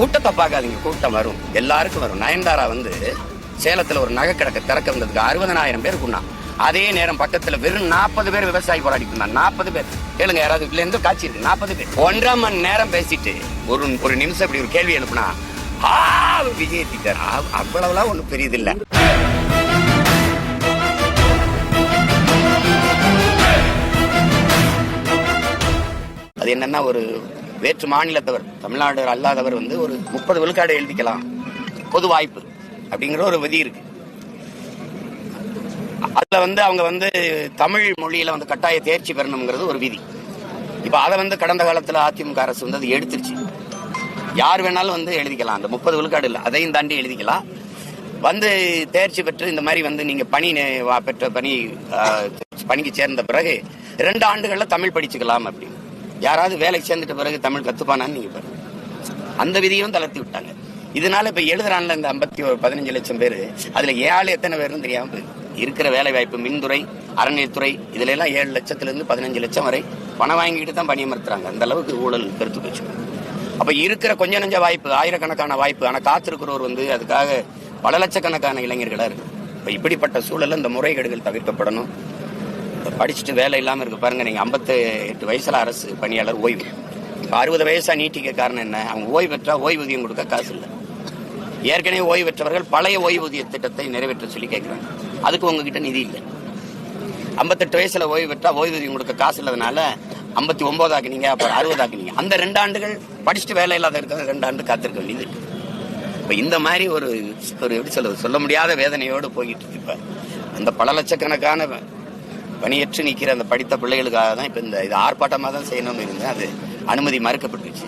கூட்டத்தை பார்க்காதீங்க, கூட்டம் வரும், எல்லாருக்கும் வரும். நயன்தாரா வந்து சேலத்துல ஒரு நகை கிடக்க திறக்க வந்ததுக்கு 60,000 பேர் கூடா. அதே நேரம் பக்கத்துல வெறும் 40 பேர் விவசாயி போராடிட்டு இருந்தாங்க. 40 பேர் கேளுங்க, யாராவது இதுல இருந்து காட்சி இருக்கு. 40 பேர் 1.5 மணி நேரம் பேசிட்டு ஒரு நிமிஷம் இப்படி ஒரு கேள்வி எழுப்புனா விஜய் திட்டார். அவ்வளவுலாம் ஒண்ணும் பெரியது இல்ல. அது என்னன்னா, ஒரு வேற்று மாநிலத்தவர், தமிழ்நாடு அல்லாதவர் வந்து ஒரு 30 விழுக்காடு எழுதிக்கலாம், பொது வாய்ப்பு அப்படிங்கிற ஒரு விதி இருக்கு. அதுல வந்து அவங்க வந்து தமிழ் மொழியில வந்து கட்டாய தேர்ச்சி பெறணுங்கிறது ஒரு விதி. இப்ப அதை வந்து கடந்த காலத்துல அதிமுக அரசு வந்து அது எடுத்துருச்சு. யார் வேணாலும் வந்து எழுதிக்கலாம், அந்த 30 விழுக்காடு இல்லை, அதையும் தாண்டி எழுதிக்கலாம். வந்து தேர்ச்சி பெற்று இந்த மாதிரி வந்து நீங்க பெற்ற பணிக்கு சேர்ந்த பிறகு 2 ஆண்டுகள்ல தமிழ் படிச்சுக்கலாம் அப்படின்னு. யாராவது வேலைக்கு சேர்ந்துட்ட பிறகு தமிழ் கத்துப்பானான்னு நீங்க பாருங்க. அந்த விதியும் தளர்த்தி விட்டாங்க. இதனால இப்ப எழுதுறான்ல இந்த 15 லட்சம் பேரு, அதுல ஏழு எத்தனை பேரும் தெரியாம போயிருக்கு. இருக்கிற வேலை வாய்ப்பு மின்துறை, அறநிலையத்துறை, இதுல எல்லாம் 7 லட்சத்துல இருந்து 15 லட்சம் வரை பணம் வாங்கிட்டு தான் பணியமர்த்துறாங்க. அந்த அளவுக்கு ஊழல் பெருத்து போச்சு. அப்ப இருக்கிற கொஞ்ச நெஞ்ச வாய்ப்பு, ஆயிரக்கணக்கான வாய்ப்பு, ஆனா காத்திருக்கிறவர் வந்து அதுக்காக பல லட்சக்கணக்கான இளைஞர்களா இருக்கு. இப்ப இப்படிப்பட்ட சூழல்ல இந்த முறைகேடுகள் தவிர்க்கப்படணும். படிச்சுட்டு வேலை இல்லாம இருக்கு பாருங்க. நீங்க 58 வயசுல அரசு பணியாளர் ஓய்வு, இப்ப 60 வயசா நீட்டிக்க காரணம் என்ன? அவங்க ஓய்வு பெற்றா ஓய்வூதியம் கொடுக்க காசு இல்லை. ஏற்கனவே ஓய்வு பெற்றவர்கள் பழைய ஓய்வூதிய திட்டத்தை நிறைவேற்ற சொல்லி கேட்கிறாங்க. அதுக்கு உங்ககிட்ட நிதி இல்லை. 58 வயசுல ஓய்வு பெற்றா ஓய்வூதியம் கொடுக்க காசு இல்லாதனால 59 ஆக்குனீங்க, அப்புறம் 60 ஆக்குனீங்க. அந்த 2 ஆண்டுகள் படிச்சுட்டு வேலை இல்லாத இருக்கிற 2 ஆண்டு காத்திருக்க வேண்டியது. இப்ப இந்த மாதிரி ஒரு எப்படி சொல்ல முடியாத வேதனையோடு போயிட்டு இருக்கு. இப்ப அந்த பல லட்சக்கணக்கான பணியற்று நிற்கிற அந்த படித்த பிள்ளைகளுக்காக தான் இப்ப இது ஆர்ப்பாட்டமா தான் செய்யணும்னு இருந்தேன். அது அனுமதி மறுக்கப்பட்டுச்சு.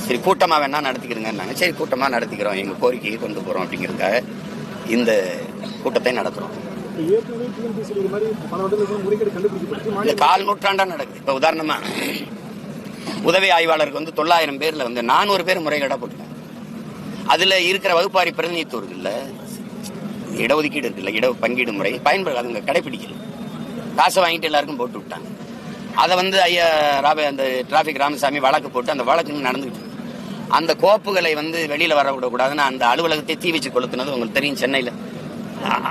சரி, கூட்டமா வேணா நடத்திக்கிறீங்க. சரி, கூட்டமா நடத்திக்கிறோம், எங்க கோரிக்கையை கொண்டு போறோம் அப்படிங்கிறதுக்காக இந்த கூட்டத்தை நடத்துறோம். கால் நூற்றாண்டா நடக்குது. இப்ப உதாரணமா உதவி ஆய்வாளருக்கு வந்து 900 பேர்ல வந்து 400 பேர் முறைகேடா போட்டுட்டாங்க. அதுல இருக்கிற வகுப்பாரி பிரதிநிதித்துவம் இருக்குல்ல, இடஒதுக்கீடு இருக்குல்ல, இட பங்கீடு முறை பயன்படுத்த கடைபிடிக்கல. காசை வாங்கிட்டு எல்லாருக்கும் போட்டு விட்டாங்க. அதை வந்து ஐயா அந்த டிராபிக் ராமசாமி வழக்கு போட்டு அந்த வழக்கு நடந்துகிட்டு அந்த கோப்புகளை வந்து வெளியில வரவிடக்கூடாதுன்னு அந்த அலுவலகத்தை தீ வச்சு கொளுத்துனது உங்களுக்கு தெரியும். சென்னையில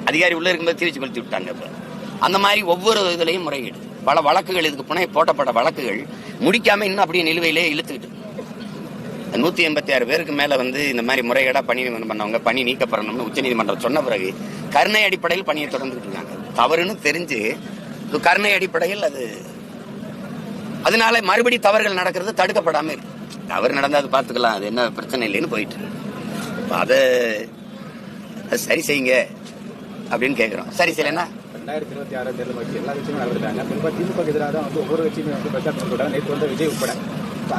அதிகாரி உள்ள இருக்கும்போது தீ வச்சு கொளுத்தி விட்டாங்க. இப்ப அந்த மாதிரி ஒவ்வொரு இதுலையும் முறைகேடு. பல வழக்குகள் இதுக்கு புனை போட்டப்பட்ட வழக்குகள் முடிக்காம இன்னும் அப்படியே நிலுவையிலே இழுத்துக்கிட்டு 186 பேருக்கு மேல வந்து இந்த மாதிரி முறைகேடா பணி பண்ணவங்க பணி நீக்கப்படணும்னு உச்சநீதிமன்றம் சொன்ன பிறகு கருணை அடிப்படையில் பணியை தொடர்ந்துட்டு இருக்காங்க. தவறுன்னு தெரிஞ்சு கருணை அடிப்படையில் அதனால மறுபடி தவறுகள் நடக்கிறது தடுக்கப்படாம இருக்கு. தவறு நடந்தா அது பாத்துக்கலாம், அது என்ன பிரச்சனை இல்லைன்னு போயிட்டு இருக்கு. அதை சரி செய்யுங்க அப்படின்னு கேட்கிறோம். சரி செய்யலன்னா 2026 தேர்தல் வச்சு எல்லா கட்சியும் நடந்துட்டாங்க. திமுக எதிராக தான் வந்து ஒவ்வொரு கட்சியுமே வந்து பிரச்சாரம் சொல்றாங்க. நேற்று வந்து விஜய் உட்பட.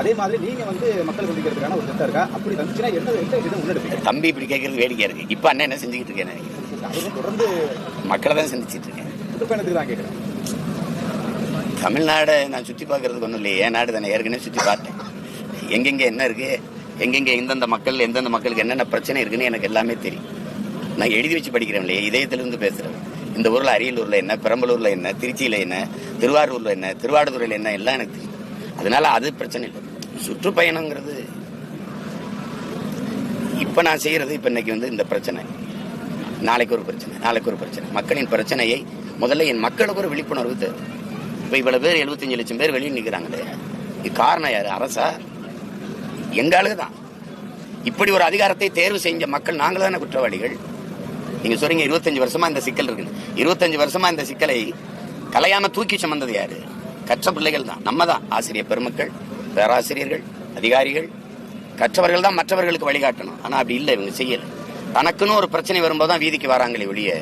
அதே மாதிரி நீங்க வந்து மக்கள் சந்திக்கிறதுக்கான ஒரு திட்டம் இருக்கா? அப்படி வந்துச்சுன்னா என்ன முன்னெடுப்பீங்க? தம்பி இப்படி கேட்கறது வேடிக்கையா இருக்கு. இப்ப அண்ணன் என்ன செஞ்சுக்கிட்டு இருக்கேன்? தொடர்ந்து மக்களை தான் சந்திச்சிட்டு இருக்கேன். சுற்றுப்பயணத்துக்கு தான் கேட்கிறேன். தமிழ்நாடு நான் சுத்தி பார்க்கறதுக்கு ஒன்றும் இல்லையே, என் நாடு தானே. ஏற்கனவே சுத்தி பார்த்தேன். எங்கெங்க என்ன இருக்கு, எங்கெங்க எந்தெந்த மக்களுக்கு என்னென்ன பிரச்சனை இருக்குன்னு எனக்கு எல்லாமே தெரியும். நான் எழுதி வச்சு படிக்கிறேன் இல்லையே, இதயத்திலிருந்து பேசுறேன். இந்த ஊர்ல அரியலூர்ல என்ன, பெரம்பலூர்ல என்ன, திருச்சியில என்ன, திருவாரூர்ல என்ன, திருவாடுதுறையில என்ன, எல்லாம் எனக்கு தெரியும். அதனால அது பிரச்சனை இல்லை. சுற்றுப்பயணங்கிறது இப்ப நான் செய்யறது, இப்ப இன்னைக்கு வந்து இந்த பிரச்சனை, நாளைக்கு ஒரு பிரச்சனை, மக்களின் பிரச்சனையை முதல்ல என் மக்களுக்கு ஒரு விழிப்புணர்வு தேவை. இப்ப இவ்வளவு பேர் 75 லட்சம் பேர் வெளியே நிற்கிறாங்களே, இது காரணம் யாரு? அரசா? எங்க ஆளுதான். இப்படி ஒரு அதிகாரத்தை தேர்வு செஞ்ச மக்கள் நாங்கள் தானே குற்றவாளிகள். நீங்க சொல்றீங்க 25 வருஷமா இந்த சிக்கல் இருக்கு. 25 வருஷமா இந்த சிக்கலை கலையாம தூக்கி சுமந்தது யாரு? கற்ற பிள்ளைகள் தான், நம்ம தான். ஆசிரியர் பெருமக்கள், பேராசிரியர்கள், அதிகாரிகள், கற்றவர்கள் தான் மற்றவர்களுக்கு வழிகாட்டணும். ஆனா அப்படி இல்லை, இவங்க செய்யல. தனக்குன்னு ஒரு பிரச்சனை வரும்போதுதான் வீதிக்கு வராங்களே ஒழிய,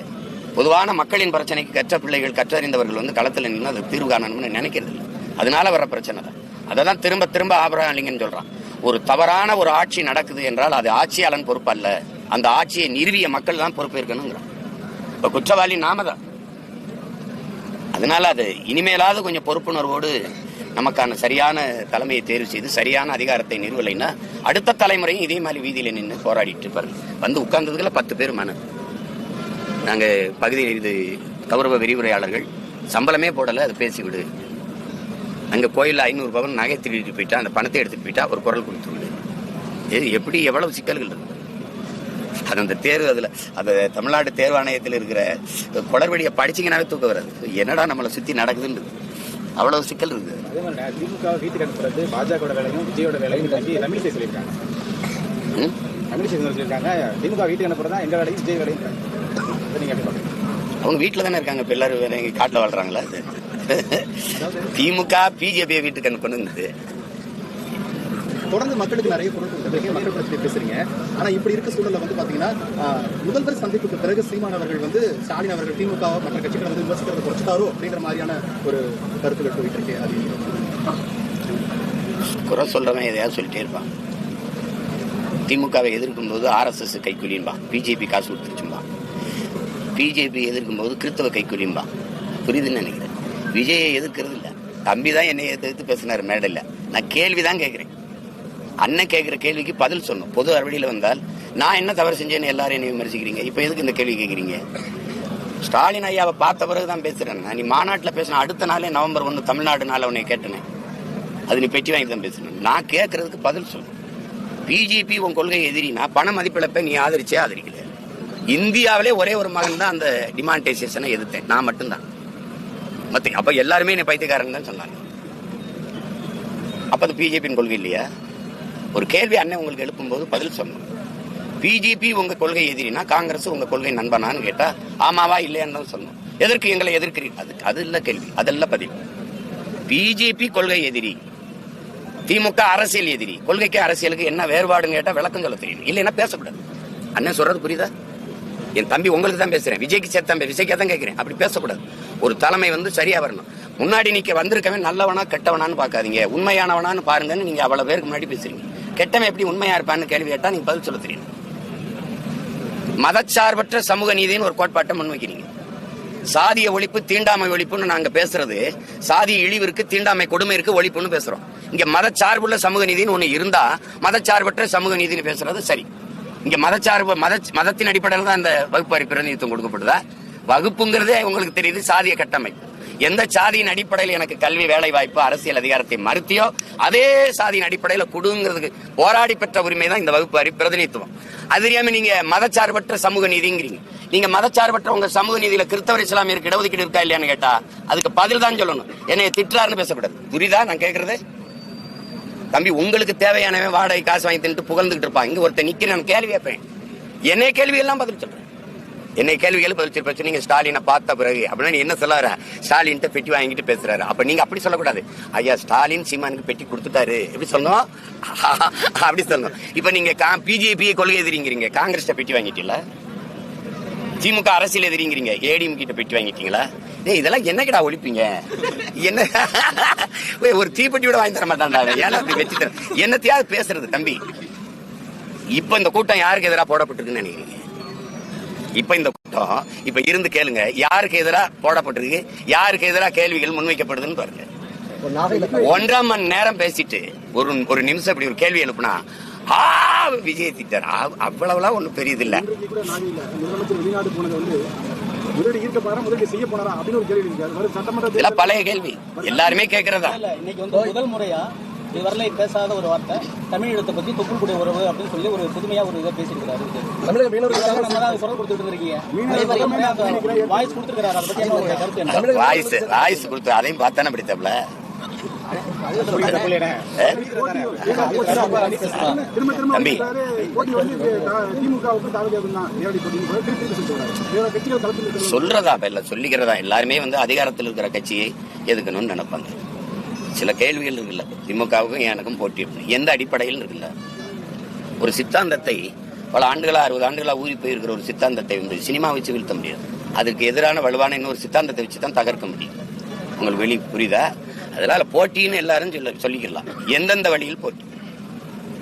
பொதுவான மக்களின் பிரச்சனைக்கு கற்ற பிள்ளைகள், கற்றறிந்தவர்கள் வந்து களத்தில் நின்று அது தீர்வு காணணும்னு நினைக்கிறது இல்லை. அதனால வர பிரச்சனை தான். அதை தான் திரும்ப திரும்ப ஆபிரகாம் லிங்கன் சொல்றான். ஒரு தவறான ஒரு ஆட்சி நடக்குது என்றால் அது ஆட்சியாளன் பொறுப்பு அல்ல, அந்த ஆட்சியை நிறுவிய மக்கள் தான் பொறுப்பேற்கணுங்கிறான். இப்ப குற்றவாளி நாம தான். அதனால அது இனிமேலாவது கொஞ்சம் பொறுப்புணர்வோடு நமக்கான சரியான தலைமையை தேர்வு செய்து சரியான அதிகாரத்தை நிறுவலைன்னா அடுத்த தலைமுறையும் இதே மாதிரி வீதியில நின்று போராடிட்டு இருப்பாரு. வந்து உட்கார்ந்ததுல 10 பேர் நாங்க பகுதி இது கௌரவ விரிவுரையாளர்கள் சம்பளமே போடல, அதை பேசிவிடு. அங்க கோயில்ல 500 பவன் நகை திருடிட்டு போயிட்டா, அந்த பணத்தை எடுத்துட்டு போயிட்டா ஒரு குரல் கொடுத்து விடு. எப்படி எவ்வளவு சிக்கல்கள் இருக்கு அது. அந்த தேர்வு அதுல அந்த தமிழ்நாடு தேர்வாணையத்தில் இருக்கிற குளறுபடியை படிச்சீங்கன்னாவே தூக்க வராது. என்னடா நம்மளை சுத்தி நடக்குதுன்னு அவ்வளவு சிக்கல் இருக்குது. அதே மாதிரி திமுக வீட்டுக்கு அனுப்புறது பாஜக வேலையும் விஜயோட வேலையும் தமிழிசை சொல்லியிருக்காங்க. தமிழிசை சொல்லியிருக்காங்க திமுக வீட்டுக்கு அனுப்புறதா எங்க வேலையும் விஜய் வேலையும். நீங்க அவங்க வீட்டுல தானே இருக்காங்க. இப்ப எல்லாரும் வேற எங்க காட்டுல வாழ்றாங்களா? திமுக பிஜேபி வீட்டுக்கு அனுப்பணுங்குது. தொடர்ந்து மக்களுக்கு நிறைய பொருள் கொடுத்துருக்கீங்க, மக்கள் பற்றி பேசுறீங்க. ஆனா இப்படி இருக்க சூழல்ல வந்து பாத்தீங்கன்னா முதல்வர் சந்திப்புக்கு பிறகு சீமான் அவர்கள் வந்து ஸ்டாலின் அவர்கள் திமுக மற்ற கட்சிகளை வந்து விமர்சிக்கிறத குறைச்சிட்டாரோ அப்படின்ற மாதிரியான ஒரு கருத்துக்கள் போயிட்டு இருக்கு. அது குறை சொல்றவன் எதையாவது சொல்லிட்டே இருப்பான். திமுகவை எதிர்க்கும் போது RSS கைக்கூலின்பா, பிஜேபி காசு கொடுத்துருச்சும்பா. பிஜேபி எதிர்க்கும் போது கிறிஸ்தவ கைக்கூலின்பா. புரியுதுன்னு நினைக்கிறேன். விஜயை எதிர்க்கிறது இல்ல. தம்பி தான் என்னை எதிர்த்து பேசினார் மேடையில். நான் கேள்விதான் கேட்கிறேன். அண்ணன் கேட்கிற கேள்விக்கு பதில் சொன்னோம். பொது அறுவடையில் வந்தால் நான் என்ன தவறு செஞ்சேன்னு எல்லாரும் என்னை விமர்சிக்கிறீங்க. இப்ப எதுக்கு இந்த கேள்வி கேட்கிறீங்க? ஸ்டாலின் ஐயாவை பார்த்த பிறகுதான் பேசுறேன். நீ மாநாட்டில் பேசின அடுத்த நாளே நவம்பர் 1 தமிழ்நாடு நாள் உன்னை கேட்டேன். அது நீ பெட்டி வாங்கி தான் பேசுனேன். நான் கேட்கறதுக்கு பதில் சொல்லணும். பிஜேபி உன் கொள்கை எதிரினா பண மதிப்பிழப்பை நீ ஆதரிச்சே ஆதரிக்கல. இந்தியாவிலே ஒரே ஒரு மகன் தான் அந்த டிமானிட்டைசேஷனை எதிர்த்தேன். நான் மட்டும்தான். அப்ப எல்லாருமே என்னை பைத்தியக்காரன் தான் சொன்னாங்க. அப்ப அது பிஜேபியின் கொள்கை இல்லையா? ஒரு கேள்வி அண்ணன் உங்களுக்கு எழுப்பும்போது பதில் சொல்லணும். பிஜேபி உங்க கொள்கை எதிரினா காங்கிரஸ் உங்க கொள்கை நண்பனான்னு கேட்டா ஆமாவா இல்லையான்னு தான் சொல்லணும். எதற்கு எங்களை எதிர்க்கிறீங்க? அது இல்ல கேள்வி, அதெல்லாம் பதிவு. பிஜேபி கொள்கை எதிரி, திமுக அரசியல் எதிரி. கொள்கைக்கு அரசியலுக்கு என்ன வேறுபாடுன்னு கேட்டா விளக்கம் சொல்ல தெரியும். இல்லைன்னா பேசக்கூடாது. அண்ணன் சொல்றது புரியுதா? என் தம்பி உங்களுக்கு தான் பேசுறேன், விஜய்க்கு சேர்த்தா விஜய்க்கே தான் கேட்கிறேன். அப்படி பேசக்கூடாது. ஒரு தலைமை வந்து சரியா வரணும். முன்னாடி நீங்க வந்திருக்கவன் நல்லவனா கெட்டவனான்னு பாக்காதீங்க, உண்மையானவனான்னு பாருங்கன்னு நீங்க அவ்வளவு பேருக்கு முன்னாடி பேசுறீங்க. கெட்டவன் எப்படி உண்மையா இருப்பான்னு கேள்வி கேட்டா நீங்க பதில் சொல்ல தெரியும். மதச்சார்பற்ற சமூக நீதினு ஒரு கோட்பாட்டை முன்வைக்கிறீங்க. சாதிய ஒழிப்பு தீண்டாமை ஒழிப்புன்னு நாங்க பேசுறது சாதிய இழிவிற்கு தீண்டாமை கொடுமைக்கு ஒழிப்புன்னு பேசுறோம். இங்க மதச்சார்புள்ள சமூக நீதினு ஒண்ணு இருந்தா மதச்சார்பற்ற சமூக நீதினு பேசுறது சரி. இங்க மதச்சார்பு மதத்தின் அடிப்படையில் தான் அந்த வகுப்பு பிரதிநிதித்துவம் கொடுக்கப்படுதா? வகுப்புங்கிறதே உங்களுக்கு தெரியுது சாதிய கட்டமைப்பு. எந்த சாதியின் அடிப்படையில் எனக்கு கல்வி வேலை வாய்ப்பு அரசியல் அதிகாரத்தை மறுத்தியோ அதே சாதியின் அடிப்படையில் கொடுங்கிறதுக்கு போராடி பெற்ற உரிமை தான் இந்த வகுப்பு பிரதிநிதித்துவம். அது தெரியாம நீங்க மதச்சார்பற்ற சமூக நீதிங்கிறீங்க. நீங்க மதச்சார்பற்ற உங்க சமூக நீதியில கிறிஸ்தவர் இஸ்லாமியருக்கு இடஒதுக்கீடு இருக்கா இல்லையான்னு கேட்டா அதுக்கு பதில் தான் சொல்லணும். என்னைய திட்டுறாருன்னு பேசக்கூடாது. புரியுதா நான் கேட்கறது? தம்பி உங்களுக்கு தேவையானவன் வாடகை காசு வாங்கி தின்ட்டு புகழ்ந்துகிட்டு இருப்பான். இங்க ஒருத்தர் நிக்கிறேன் கேள்வி கேட்பேன். என்னைய கேள்வி எல்லாம் பதில் சொல்றேன். என்னை கேள்விகள் பதில் சொல்ற. நீங்க ஸ்டாலினை பார்த்த பிறகு அப்படின்னா நீ என்ன சொல்லாரு? ஸ்டாலின் பெட்டி வாங்கிட்டு பேசுறாரு. அப்ப நீங்க அப்படி சொல்லக்கூடாது. ஐயா ஸ்டாலின் சீமானுக்கு பெட்டி கொடுத்துட்டாரு எப்படி சொல்லணும்? அப்படி சொல்லணும். இப்ப நீங்க பிஜேபி கொள்கை எதிரிங்கிறீங்க, காங்கிரஸ் பெட்டி வாங்கிட்டீங்களா? திமுக அரசியல் எதிரிங்கிறீங்க, ஏடிஎம் கிட்ட பெட்டி வாங்கிட்டீங்களா? இதெல்லாம் என்னக்கடா ஒழிப்பீங்க? என்ன ஒரு தீப்பெட்டியோட வாங்கி தர மாட்டான்டா. ஏன்னா அப்படி வச்சு தர என்னத்தையாவது பேசுறது தம்பி. இப்ப இந்த கூட்டம் யாருக்கு எதிராக போடப்பட்டிருக்குன்னு நினைக்கிறீங்க? இப்ப இந்த கூட்டம் இப்ப இருந்து கேளுங்க, யாருக்கு எதிராக போடப்பட்டிருக்கு, யாருக்கு எதிராக கேள்விகள் முன்வைக்கப்படுதுன்னு பாருங்க. 1.5 மணி நேரம் பேசிட்டு ஒரு நிமிஷம் இப்படி ஒரு கேள்வி எழுப்புனா விஜய் திட்டார். அவ்வளவுலாம் ஒண்ணும் பெரியது இல்ல. பழைய கேள்வி எல்லாருமே கேட்கறதா? இன்னைக்கு வந்து முதல் முறையா இதுவரை பேசாத ஒரு வார்த்தை தமிழகத்தை பத்தி தொப்புள்குடி உறவு அப்படின்னு சொல்லி ஒரு புதுமையா ஒரு இதை பேசியிருக்கிறாரு. தமிழக மீனவர்கள் குரல் கொடுத்துட்டு இருக்கீங்க, வாய்ஸ் கொடுத்துருக்காரு. அதை பத்தி என்ன கருத்து என்ன? வாய்ஸ் கொடுத்து அதையும் பார்த்தானே பிடித்தப்பல. தம்பி சொல்றதா இல்ல சொல்லிக்கிறதா? எல்லாருமே வந்து அதிகாரத்தில் இருக்கிற கட்சியை எதுக்கணும்னு நினைப்பாங்க. சில கேள்விகள் இருக்குல்ல, திமுகவுக்கும் எனக்கும் போட்டி இருக்கு. எந்த அடிப்படையில் இருக்குல்ல? ஒரு சித்தாந்தத்தை பல ஆண்டுகளா 60 ஆண்டுகளா ஊறி போயிருக்கிற ஒரு சித்தாந்தத்தை வந்து சினிமா வச்சு வீழ்த்த முடியாது. அதுக்கு எதிரான வலுவான இன்னொரு சித்தாந்தத்தை வச்சு தான் தகர்க்க முடியும். உங்களுக்கு வெளி புரியுதா? அதனால போட்டின்னு எல்லாரும் சொல்லிக்கலாம். எந்தெந்த வழியில் போட்டி?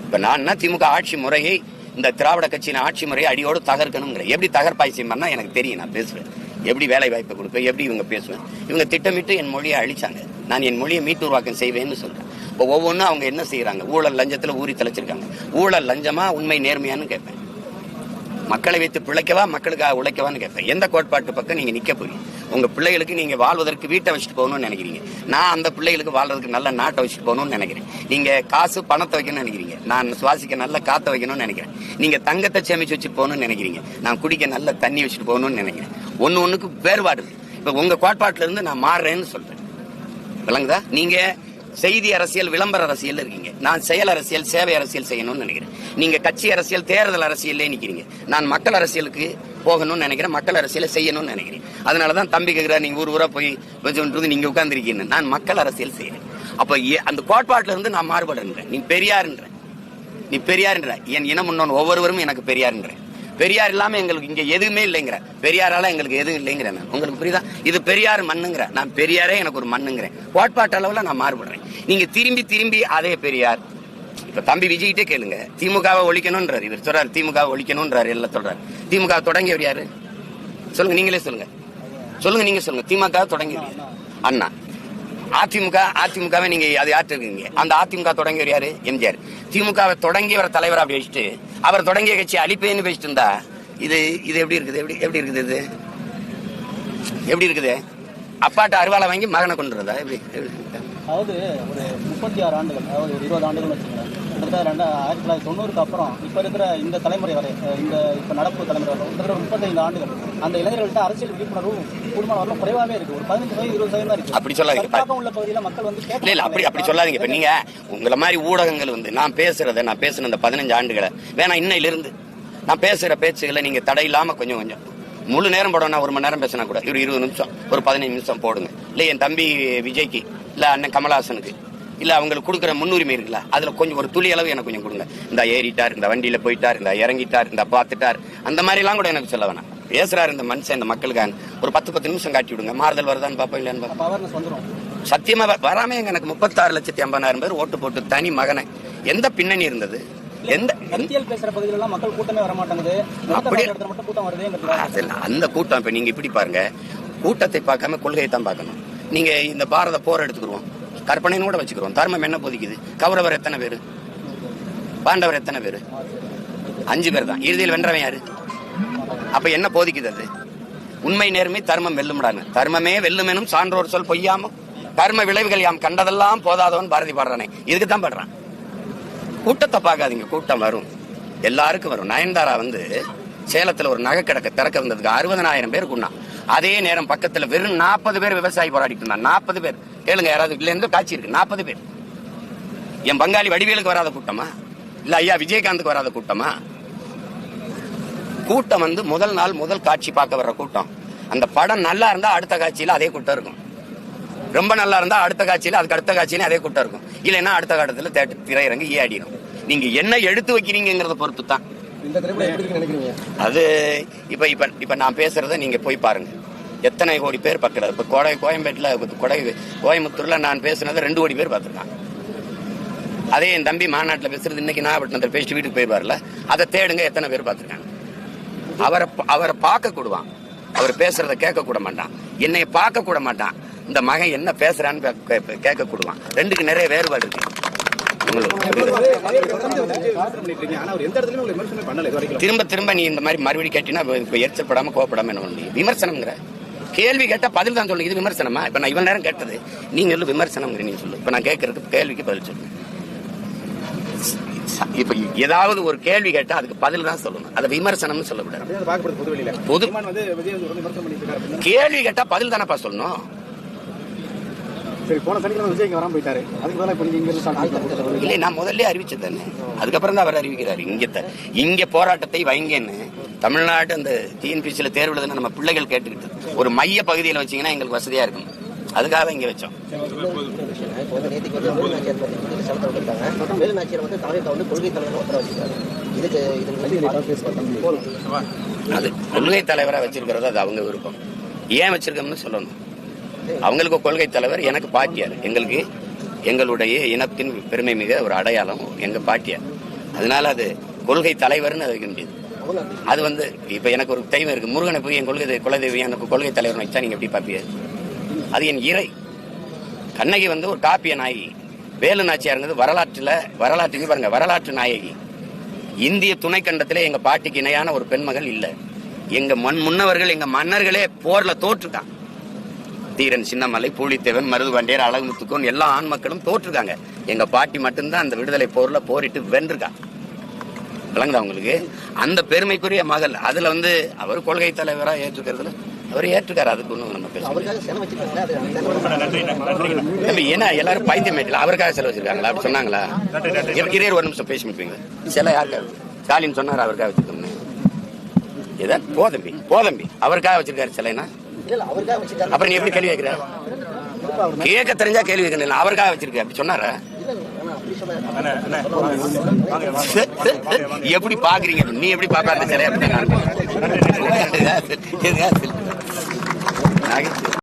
இப்ப நான் திமுக ஆட்சி முறையை, இந்த திராவிட கட்சியின் ஆட்சி முறையை அடியோடு தகர்க்கணுங்கிற. எப்படி தகர்ப்பாய் செய்யணும்னா எனக்கு தெரியும். நான் பேசுவேன், எப்படி வேலை வாய்ப்பை கொடுப்பேன், எப்படி இவங்க பேசுவேன். இவங்க திட்டமிட்டு என் மொழியை அழிச்சாங்க. நான் என் மொழியை மீட்டுருவாக்கம் செய்வேன்னு சொல்றேன். இப்போ ஒவ்வொன்றும் அவங்க என்ன செய்யறாங்க? ஊழல் லஞ்சத்துல ஊறி தலைச்சிருக்காங்க. ஊழல் லஞ்சமா உண்மை நேர்மையான்னு கேட்பேன். மக்களை வைத்து பிழைக்கவா மக்களுக்காக உழைக்கவான்னு கேட்பேன். எந்த கோட்பாட்டு பக்கம் நீங்க நிக்க போறீங்க? உங்க பிள்ளைகளுக்கு நீங்க வாழ்வதற்கு வீட்டை வச்சுட்டு போகணும்னு நினைக்கிறீங்க. நான் அந்த பிள்ளைகளுக்கு வாழ்றதுக்கு நல்ல நாட்டை வச்சுட்டு போகணும்னு நினைக்கிறேன். நீங்க காசு பணத்தை வைக்கணும்னு நினைக்கிறீங்க. நான் சுவாசிக்க நல்ல காத்த வைக்கணும்னு நினைக்கிறேன். நீங்க தங்கத்தை சேமிச்சு வச்சுட்டு போகணும்னு நினைக்கிறீங்க. நான் குடிக்க நல்ல தண்ணி வச்சுட்டு போகணும்னு நினைக்கிறேன். ஒண்ணுக்கு வேறுபாடு. இப்ப உங்க கோட்பாட்டுல இருந்து நான் மாறுறேன்னு சொல்றேன். விளங்குதா? நீங்க செய்தி அரசியல், விளம்பர அரசியல் இருக்கீங்க. நான் செயல் அரசியல், சேவை அரசியல் செய்யணும்னு நினைக்கிறேன். நீங்க கட்சி அரசியல், தேர்தல் அரசியல்லே நிக்கிறீங்க. நான் மக்கள் அரசியலுக்கு போகணும்னு நினைக்கிறேன். மக்கள் அரசியலை செய்யணும்னு நினைக்கிறேன். அதனாலதான் தம்பி கேட்கிறார், நீங்க ஊரா போய் நீங்க உட்கார்ந்துருக்கீங்க. நான் மக்கள் அரசியல் செய்யறேன். அப்ப அந்த கோட்பாட்டுல இருந்து நான் மாறுபடுறேன். நீ பெரியார்ன்ற என் இனம் முன்னோன் ஒவ்வொருவரும் எனக்கு பெரியார்ன்றேன். பெரியார் இல்லாம எங்களுக்கு இங்க எதுவுமே இல்லைங்கிற, பெரியாரால எங்களுக்கு எதுவும் இல்லைங்கிறேன். நான் உங்களுக்கு புரியுதா? இது பெரியார் மண்ணுங்கிற, நான் பெரியாரே எனக்கு ஒரு மண்ணுங்கிறேன். கோட்பாட்டு அளவுல நான் மாறுபடுறேன். நீங்க திரும்பி அதே பெரியார். இப்ப தம்பி விஜய்கிட்டே கேளுங்க, திமுகவை ஒழிக்கணும்ன்றாரு. இவர் சொல்றாரு திமுகவை ஒழிக்கணும்ன்றாரு, எல்லாம் சொல்றாரு. திமுக தொடங்கியவர் யாரு சொல்லுங்க? நீங்களே சொல்லுங்க. நீங்க சொல்லுங்க. திமுக தொடங்கியவர் அண்ணா. அதிமுகவை நீங்க அது யார்ட்டு இருக்கீங்க? அந்த அதிமுக தொடங்கியவர் யாரு? எம்ஜிஆர். திமுகவை தொடங்கியவர் தலைவர் அப்படி வச்சுட்டு அவர் தொடங்கிய கட்சி அழிப்பேன்னு பேசிட்டு இருந்தா இது எப்படி இருக்குது? எப்படி இருக்குது? அப்பாட்ட அருவாளை வாங்கி மகனை கொண்டுறதா? எப்படி? அதாவது ஒரு 36 ஆண்டுகள், அதாவது ஒரு 20 ஆண்டுகள் வச்சுக்கோங்க. 1990க்கு அப்புறம் இப்ப இருக்கிற இந்த தலைமுறை வரை, இந்த இப்ப நடப்பு தலைமுறை வரை 35 ஆண்டுகள் அந்த இளைஞர்கள்ட்ட அரசியல் விழிப்புணர்வு குடும்பம் குறைவாவே இருக்கு. ஒரு 15-20% தான் இருக்கு. அப்படி சொல்லாதீங்க. உள்ள பகுதியில மக்கள் வந்து இல்ல அப்படி சொல்லாதீங்க. இப்ப நீங்க உங்களை மாதிரி ஊடகங்கள் நான் பேசின இந்த 15 ஆண்டுகளை வேணா இன்னையிலிருந்து நான் பேசுற பேச்சுகளை நீங்க தடையில்லாம கொஞ்சம் முழு நேரம் போடணும். 1 மணி நேரம் பேசினா கூட ஒரு 20 நிமிஷம், ஒரு 15 நிமிஷம் போடுங்க. இல்ல என் தம்பி விஜய்க்கு, இல்ல அண்ணன் கமலஹாசனுக்கு, இல்ல அவங்களுக்கு கொடுக்குற முன்னுரிமை இருக்குல்ல, அதுல கொஞ்சம் ஒரு துளி அளவு எனக்கு கொஞ்சம் கொடுங்க. இந்த ஏறிட்டார், இந்த வண்டியில போயிட்டார், இந்த இறங்கிட்டார், இந்த பார்த்துட்டார், அந்த மாதிரி எல்லாம் கூட எனக்கு சொல்ல வேணாம். பேசுறாரு இந்த மனுஷன், இந்த மக்களுக்காக ஒரு 10 நிமிஷம் காட்டி விடுங்க. மாறுதல் வருதான்னு பாப்போம், இல்லன்னு சத்தியமா வராம எனக்கு 36,50,000 பேர் ஓட்டு போட்டு தனி மகனை எந்த பின்னணி இருந்தது? அந்த கூட்டம் இப்ப நீங்க இப்படி பாருங்க, கூட்டத்தை பார்க்காம கொள்கையை தான் பார்க்கணும். நீங்க இந்த பாரத போர் எடுத்துக்கிறோம், கற்பனைன்னு கூட வச்சுக்கிறோம். தர்மம் என்ன போதிக்குது? கௌரவர் எத்தனை பேரு? பாண்டவர் எத்தனை பேரு? 5 பேர் தான். இறுதியில் வென்றவன் யாரு? அப்ப என்ன போதிக்குது அது? உண்மை, நேர்மை, தர்மம் வெல்லும்டான்னு. தர்மமே வெல்லுமெனும் சான்றோர் சொல் பொய்யாம கர்ம விளைவுகள் யாம் கண்டதெல்லாம் போதாதவன் பாரதி பாடுறானே. இதுக்கு தான் பாடுறான். கூட்டத்தை பார்க்காதீங்க, கூட்டம் வரும், எல்லாருக்கும் வரும். நயன்தாரா சேலத்துல ஒரு நகை கிடக்க திறக்க வந்ததுக்கு 60,000 பேர் கூடா. அதே நேரம் பக்கத்துல வெறும் 40 பேர் விவசாயி போராடிட்டு இருந்தாங்க. 40 பேர் கேளுங்க, யாராவது இல்ல இருந்து காட்சி இருக்கு. 40 பேர். என் பங்காளி வடிவேலுக்கு வராத கூட்டமா? இல்ல ஐயா விஜயகாந்துக்கு வராத கூட்டமா? கூட்டம் முதல் நாள் முதல் காட்சி பார்க்க வர்ற கூட்டம். அந்த படம் நல்லா இருந்தா அடுத்த காட்சியில அதே கூட்டம் இருக்கும். ரொம்ப நல்லா இருந்தா அடுத்த காட்சியில அதுக்கு அடுத்த காட்சியில அதே கூட்டம் இருக்கும். இல்லைன்னா அடுத்த காலத்துல திரையரங்கு ஏடிடும். நீங்க என்ன எடுத்து வைக்கிறீங்கிறத பொறுத்து தான் அது. இப்ப நான் பேசுறத நீங்க போய் பாருங்க, எத்தனை கோடி பேர் பார்க்கறது. இப்ப கோயம்பேட்டுல கோயம்புத்தூர்ல நான் பேசுனதை 2 கோடி பேர் பார்த்திருக்காங்க. அதே என் தம்பி மாநாட்டில் பேசுறது இன்னைக்கு நாகப்பட்டினத்தில் பேசிட்டு வீட்டுக்கு போயிடுவார்ல, அதை தேடுங்க, எத்தனை பேர் பார்த்திருக்காங்க. அவரை பார்க்க கூடுவான், அவர் பேசுறத கேட்க கூட மாட்டான், என்னை பார்க்க கூட மாட்டான். இந்த மகன் என்ன பேசுறான்னு கேட்க கூடுவான். 2க்கு நிறைய வேறுபாடு இருக்கு. திரும்ப நீ இந்த மாதிரி மறுபடியும் கேட்டீங்கன்னா எரிச்சப்படாம கோவப்படாம என்ன பண்ண விமர்சனம்ங்கிற கேள்வி கேட்டா பதில் தான் சொல்லுங்க. இது விமர்சனமா? இப்ப நான் இவ்வளவு நேரம் கேட்டது நீங்க சொல்லு விமர்சனம் நீ சொல்லு. இப்ப நான் கேட்கறதுக்கு கேள்விக்கு பதில் சொல்லு. இப்ப ஏதாவது ஒரு கேள்வி கேட்டா அதுக்கு பதில் தான் சொல்லணும். அதை விமர்சனம்னு சொல்லக்கூடாது. பொது கேள்வி கேட்டா பதில் தானப்பா சொல்லணும். இல்லை, நான் முதல்ல அறிவிச்சது தானே, அதுக்கப்புறம் தான் அவர் அறிவிக்கிறாரு. இங்க போராட்டத்தை வைங்கன்னு தமிழ்நாடு அந்த டிஎன்பிசியில தேர்வு எழுதுன நம்ம பிள்ளைகள் கேட்டுக்கிட்டு ஒரு மைய பகுதியில் வச்சீங்கன்னா எங்களுக்கு வசதியா இருக்கும். அதுக்காக இங்க வச்சோம். அது கொள்கை தலைவரா வச்சிருக்கிறது அது அவங்க விருப்பம். ஏன் வச்சிருக்கோம்னு சொல்லணும். அவங்களுக்கு கொள்கை தலைவர், எனக்கு பாட்டியார். எங்களுடைய இனத்தின் பெருமை மிக ஒரு அடையாளம் எங்க பாட்டியார். அதனால அது கொள்கை தலைவர்னு அது வைக்க முடியாது. அது இப்ப எனக்கு ஒரு தெய்வம் இருக்கு, முருகனை போய் என் குலதெய்வம் எனக்கு கொள்கை தலைவர் வச்சா நீங்க எப்படி பாப்பீங்க? அது என் இறை. கண்ணகி ஒரு காப்பிய நாயகி. வேலு நாச்சியாருங்கிறது வரலாற்றுக்கு பாருங்க, வரலாற்று நாயகி. இந்திய துணைக்கண்டத்திலே எங்க பாட்டிக்கு இணையான ஒரு பெண்மகள் இல்ல. எங்க முன்னவர்கள், எங்க மன்னர்களே போர்ல தோற்றுட்டான். தீரன் சின்னமலை, பூலித்தேவன், மருதுபாண்டியர், அழகுமுத்துக்கோன் எல்லா ஆண் மக்களும் தோற்றுருக்காங்க. எங்க பாட்டி மட்டும்தான் அந்த விடுதலை போர்ல போரிட்டு வென்றிருக்கா. விளங்குதா உங்களுக்கு? அந்த பெருமைக்குரிய மகள். அதுல வந்து அவர் கொள்கை தலைவரா ஏற்றுக்கிறதுல அவர் ஏற்றுக்காரு. அதுக்கு ஒண்ணும் நம்ம பேச ஏன்னா எல்லாரும் பைத்தியம் அவருக்காக செலவு வச்சிருக்காங்களா? அப்படி சொன்னாங்களா? இதே ஒரு நிமிஷம் பேசி முடிப்பீங்க. சில யாருக்காக ஸ்டாலின் சொன்னார் அவருக்காக வச்சிருக்கோம்னு. இதான் போதம்பி அவருக்காக வச்சிருக்காரு சிலைனா. அப்புறம் நீ எப்படி கேள்வி கேட்கிற? கேட்க தெரிஞ்சா கேள்வி கேட்கணும். அவருக்காக வச்சிருக்க அப்படி சொன்னாரா? எப்படி பாக்குறீங்க? நீ எப்படி பாப்பா அந்த சிலையை?